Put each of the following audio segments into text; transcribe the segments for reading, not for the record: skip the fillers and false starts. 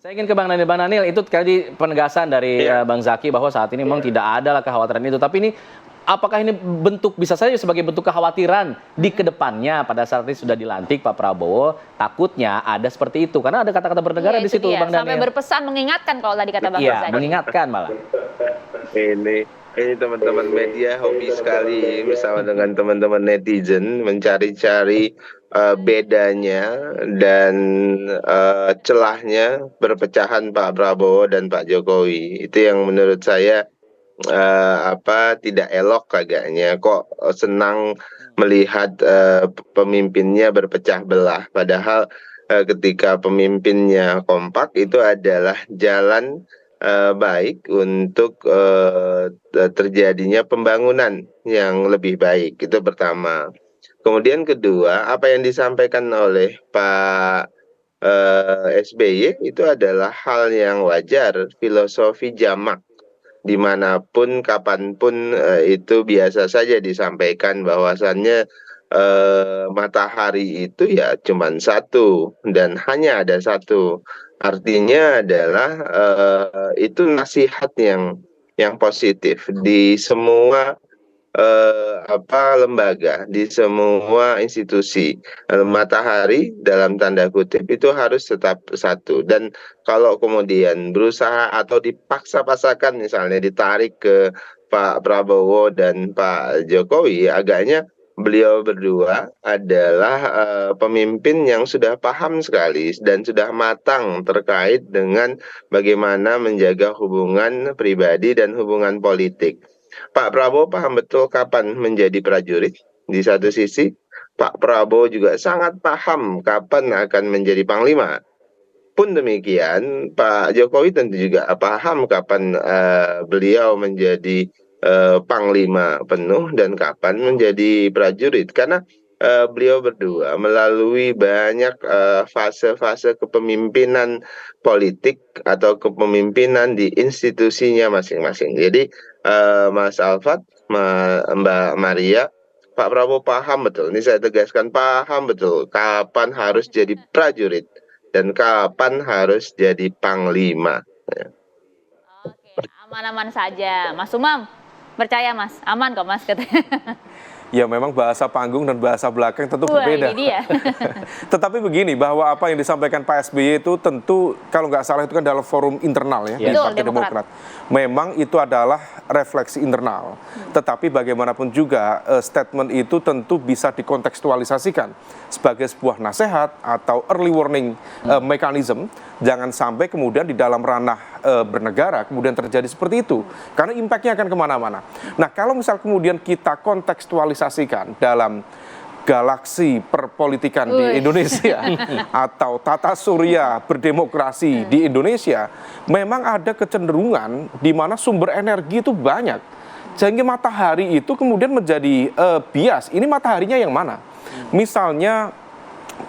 Saya ingin ke Bang Daniel. Bang Daniel, itu tadi penegasan dari Bang Zaky bahwa saat ini memang tidak ada lah kekhawatiran itu. Tapi ini apakah ini bisa saja sebagai bentuk kekhawatiran di kedepannya pada saat ini sudah dilantik Pak Prabowo, takutnya ada seperti itu. Karena ada kata-kata bernegara di situ, Bang Daniel. Sampai berpesan mengingatkan kalau tadi kata Bang Zaky. Iya, mengingatkan malah. Ini teman-teman media hobi sekali bersama dengan teman-teman netizen mencari-cari bedanya dan celahnya perpecahan Pak Prabowo dan Pak Jokowi. Itu yang menurut saya tidak elok agaknya. Kok senang melihat pemimpinnya berpecah belah, padahal ketika pemimpinnya kompak itu adalah jalan baik untuk terjadinya pembangunan yang lebih baik. Itu pertama. Kemudian kedua, apa yang disampaikan oleh Pak SBY itu adalah hal yang wajar, filosofi jamak. Dimanapun, kapanpun itu biasa saja disampaikan bahwasannya matahari itu ya cuma satu dan hanya ada satu. Artinya adalah itu nasihat yang positif di semua lembaga, di semua institusi. Matahari dalam tanda kutip itu harus tetap satu. Dan kalau kemudian berusaha atau dipaksa-paksakan misalnya ditarik ke Pak Prabowo dan Pak Jokowi, agaknya beliau berdua adalah pemimpin yang sudah paham sekali dan sudah matang terkait dengan bagaimana menjaga hubungan pribadi dan hubungan politik. Pak Prabowo paham betul kapan menjadi prajurit. Di satu sisi, Pak Prabowo juga sangat paham kapan akan menjadi panglima. Pun demikian, Pak Jokowi tentu juga paham kapan beliau menjadi panglima penuh dan kapan menjadi prajurit, karena beliau berdua melalui banyak fase-fase kepemimpinan politik atau kepemimpinan di institusinya masing-masing. Jadi Mas Alfat, Mbak Maria, Pak Prabowo paham betul, ini saya tegaskan, paham betul kapan harus jadi prajurit dan kapan harus jadi panglima. Oke, aman-aman saja. Mas Umam, percaya Mas, aman kok Mas katanya. Ya memang bahasa panggung dan bahasa belakang tentu berbeda. Ini dia. Tetapi begini, bahwa apa yang disampaikan Pak SBY itu tentu kalau nggak salah itu kan dalam forum internal ya, di Partai Demokrat. Memang itu adalah refleksi internal. Tetapi bagaimanapun juga statement itu tentu bisa dikontekstualisasikan sebagai sebuah nasihat atau early warning mechanism. Jangan sampai kemudian di dalam ranah bernegara kemudian terjadi seperti itu. Karena impact-nya akan kemana-mana. Nah kalau misal kemudian kita kontekstualisasikan dalam galaksi perpolitikan di Indonesia atau tata surya berdemokrasi di Indonesia, memang ada kecenderungan di mana sumber energi itu banyak. Sehingga matahari itu kemudian menjadi bias. Ini mataharinya yang mana? Misalnya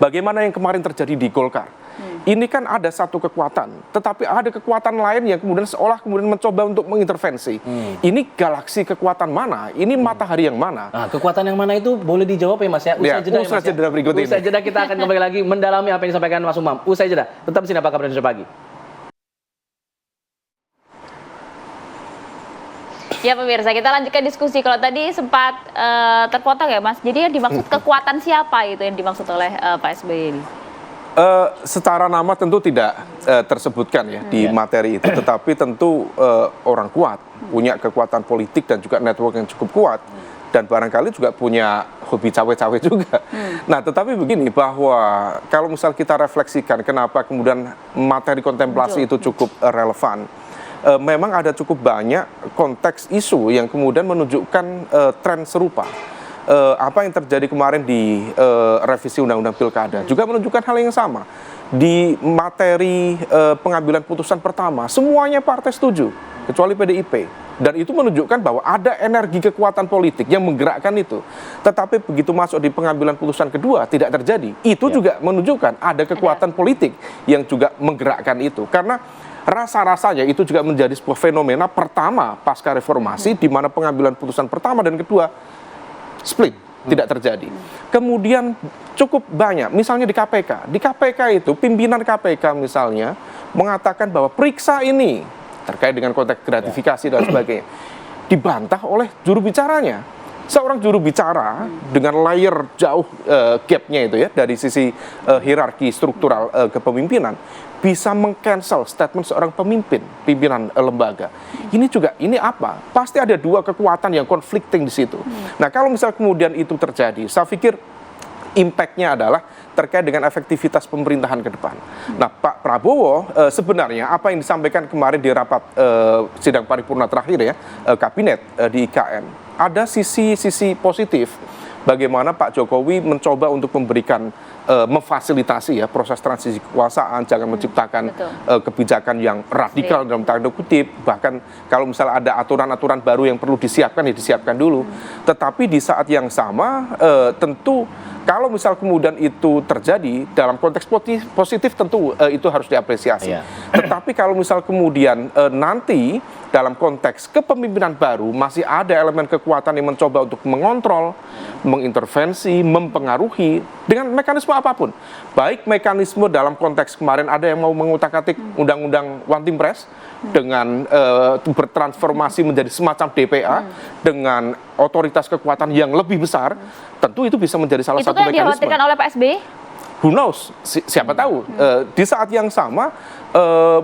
bagaimana yang kemarin terjadi di Golkar. Ini kan ada satu kekuatan, tetapi ada kekuatan lain yang kemudian seolah kemudian mencoba untuk mengintervensi. Ini galaksi kekuatan mana? Ini matahari yang mana? Nah, kekuatan yang mana itu boleh dijawab ya Mas ya? Usai jeda berikut ini. Usai jeda kita akan kembali lagi mendalami apa yang disampaikan Mas Umam. Usai jeda, tetap di sini Apa Kabar Indonesia Pagi. Ya pemirsa, kita lanjutkan diskusi. Kalau tadi sempat terpotong ya Mas, jadi yang dimaksud kekuatan siapa itu yang dimaksud oleh Pak SBY ini? Secara nama tentu tidak tersebutkan ya di materi itu, tetapi tentu orang kuat, punya kekuatan politik dan juga network yang cukup kuat, dan barangkali juga punya hobi cawe-cawe juga. Nah tetapi begini, bahwa kalau misal kita refleksikan kenapa kemudian materi kontemplasi itu cukup relevan, memang ada cukup banyak konteks isu yang kemudian menunjukkan tren serupa. Apa yang terjadi kemarin di revisi Undang-Undang Pilkada juga menunjukkan hal yang sama. Di materi pengambilan putusan pertama, semuanya partai setuju, kecuali PDIP. Dan itu menunjukkan bahwa ada energi kekuatan politik yang menggerakkan itu. Tetapi begitu masuk di pengambilan putusan kedua, tidak terjadi. Itu juga menunjukkan ada kekuatan politik yang juga menggerakkan itu. Karena rasa-rasanya itu juga menjadi sebuah fenomena pertama pasca reformasi, di mana pengambilan putusan pertama dan kedua split. tidak terjadi. Kemudian cukup banyak, misalnya di KPK. Di KPK itu pimpinan KPK misalnya mengatakan bahwa periksa ini terkait dengan konteks gratifikasi dan sebagainya dibantah oleh juru bicaranya. Seorang juru bicara dengan layer jauh gapnya itu ya dari sisi hierarki struktural kepemimpinan bisa meng-cancel statement seorang pimpinan lembaga. Ini juga, ini apa? Pasti ada dua kekuatan yang conflicting di situ. Nah, kalau misal kemudian itu terjadi, saya pikir impact-nya adalah terkait dengan efektivitas pemerintahan ke depan. Nah, Pak Prabowo sebenarnya apa yang disampaikan kemarin di rapat sidang paripurna terakhir ya, kabinet di IKN, ada sisi positif bagaimana Pak Jokowi mencoba untuk memberikan memfasilitasi ya proses transisi kekuasaan, jangan menciptakan kebijakan yang radikal dalam tanda kutip, bahkan kalau misalnya ada aturan-aturan baru yang perlu disiapkan ya disiapkan dulu. Tetapi di saat yang sama tentu kalau misal kemudian itu terjadi dalam konteks positif tentu itu harus diapresiasi. Tetapi kalau misal kemudian nanti dalam konteks kepemimpinan baru masih ada elemen kekuatan yang mencoba untuk mengontrol, mengintervensi, mempengaruhi dengan mekanisme apapun. Baik mekanisme dalam konteks kemarin ada yang mau mengutak-atik undang-undang One Team Press dengan bertransformasi menjadi semacam DPA dengan otoritas kekuatan yang lebih besar, tentu itu bisa menjadi salah satu mekanisme. Itu kan dikhawatirkan oleh Pak SBY? Who knows? Siapa tahu. Di saat yang sama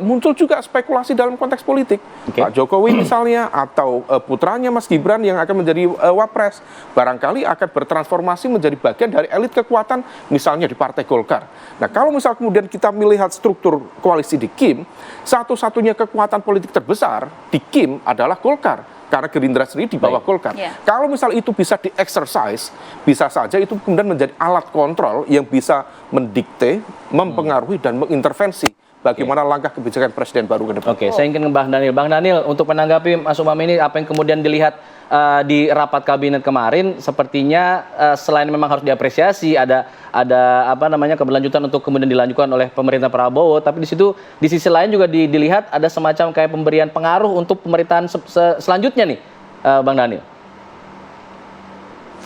muncul juga spekulasi dalam konteks politik. Pak Jokowi misalnya atau putranya Mas Gibran yang akan menjadi wapres barangkali akan bertransformasi menjadi bagian dari elit kekuatan misalnya di Partai Golkar. Nah, kalau misal kemudian kita melihat struktur koalisi di KIM, satu-satunya kekuatan politik terbesar di KIM adalah Golkar. Karena Gerindra sendiri di bawah Golkar. Kalau misal itu bisa di-exercise, bisa saja itu kemudian menjadi alat kontrol yang bisa mendikte, mempengaruhi, dan mengintervensi bagaimana langkah kebijakan presiden baru ke depan. Saya ingin ke Bang Daniel. Bang Daniel, untuk menanggapi Mas Umam ini, apa yang kemudian dilihat di rapat kabinet kemarin, sepertinya selain memang harus diapresiasi, ada apa namanya keberlanjutan untuk kemudian dilanjutkan oleh pemerintah Prabowo, tapi di situ di sisi lain juga dilihat ada semacam kayak pemberian pengaruh untuk pemerintahan selanjutnya nih, Bang Daniel.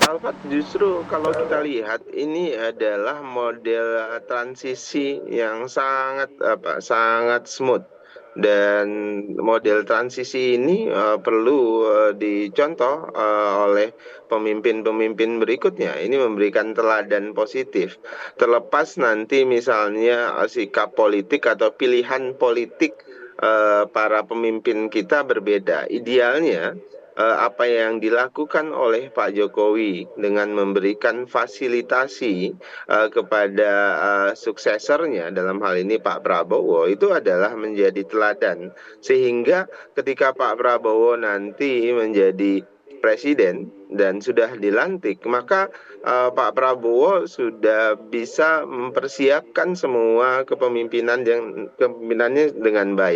Alfat, justru kalau kita lihat ini adalah model transisi yang sangat smooth. Dan model transisi ini perlu dicontoh oleh pemimpin-pemimpin berikutnya. Ini memberikan teladan positif. Terlepas nanti misalnya sikap politik atau pilihan politik para pemimpin kita berbeda. Idealnya apa yang dilakukan oleh Pak Jokowi dengan memberikan fasilitasi kepada suksesornya dalam hal ini Pak Prabowo itu adalah menjadi teladan, sehingga ketika Pak Prabowo nanti menjadi presiden dan sudah dilantik, maka Pak Prabowo sudah bisa mempersiapkan semua kepemimpinannya dengan baik.